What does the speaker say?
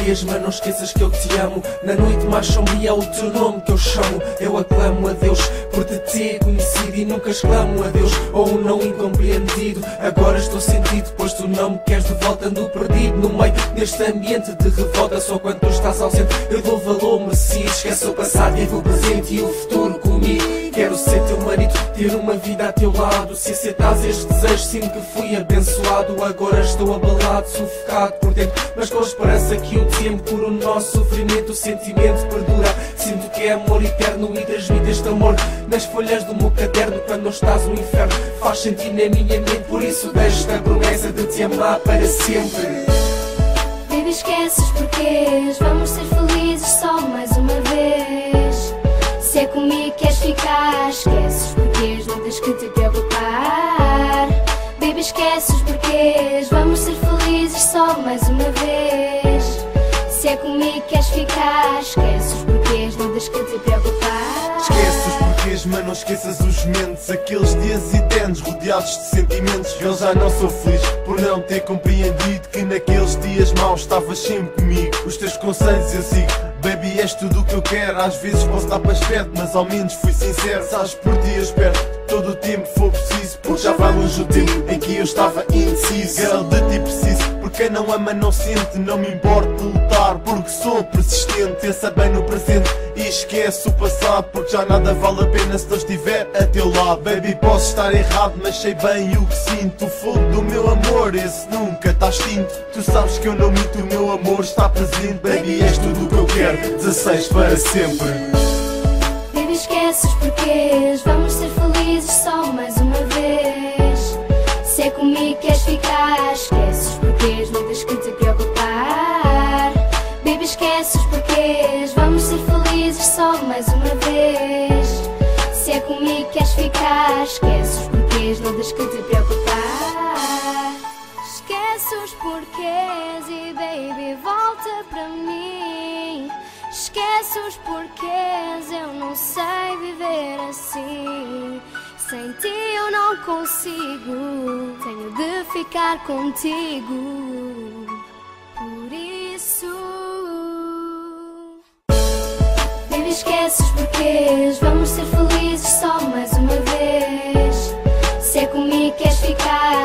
porquês, mas não esqueças que eu te amo. Na noite mais sombria é o teu nome que eu chamo. Eu aclamo a Deus por te ter conhecido e nunca exclamo a Deus ou um não incompreendido. Agora estou sentido, pois tu não me queres de volta. Ando perdido no meio deste ambiente de revolta. Só quando tu estás ausente eu dou valor merecido. Esquece o passado, vive o presente e o futuro comigo. Quero ser teu marido, ter uma vida a teu lado. Se aceitas este desejo, sinto que fui abençoado. Agora estou abalado, sufocado por dentro, mas com a esperança que o tempo cura o nosso sofrimento. O sentimento perdura, sinto que é amor eterno e transmite este amor nas folhas do meu caderno. Quando não estás no inferno, faz sentir na minha mente. Por isso deixo a promessa de te amar para sempre. Baby, esquece os porquês, vamos ser felizes só mais uma vez. Se é comigo queres ficar, esquece os porquês, não tens que te preocupar. Baby, esquece os porquês, vamos ser felizes só mais uma vez. Se é comigo queres ficar, esquece os porquês, não tens que te preocupar. Esquece os porquês, mas não esqueças os momentos, aqueles dias eternos rodeados de sentimentos. Eu já não sou feliz por não ter compreendido que naqueles dias maus estavas sempre comigo. Os teus conselhos eu sigo, baby, és tudo o que eu quero. Às vezes posso estar para esperto, mas ao menos fui sincero. Sabes, por ti eu espero todo o tempo for preciso, porque já vai longe o tempo em que eu estava indeciso. Girl, de ti preciso, porque quem não ama não sente. Não me importo de lutar, porque sou persistente. Pensa bem no presente e esquece o passado, porque já nada vale a pena se não estiver a teu lado. Baby, posso estar errado, mas sei bem o que sinto. O fogo do meu amor, esse nunca está extinto. Tu sabes que eu não minto, o meu amor está presente. Baby, és tudo o que eu quero, 16 para sempre. Baby, esquece os porquês, vamos ser felizes só mais uma vez. Se é comigo queres ficar, esquece os porquês, não tens que te preocupar. Baby, esquece os porquês, vamos ser felizes só mais uma vez. Se é comigo queres ficar, esquece os porquês, não tens que te preocupar. Esquece os porquês e baby, volta para mim. Esquece os porquês, eu não sei viver assim. Sem ti eu não consigo, tenho de ficar contigo. Por isso, baby, esquece os porquês, vamos ser felizes só mais uma vez. Se é comigo queres ficar,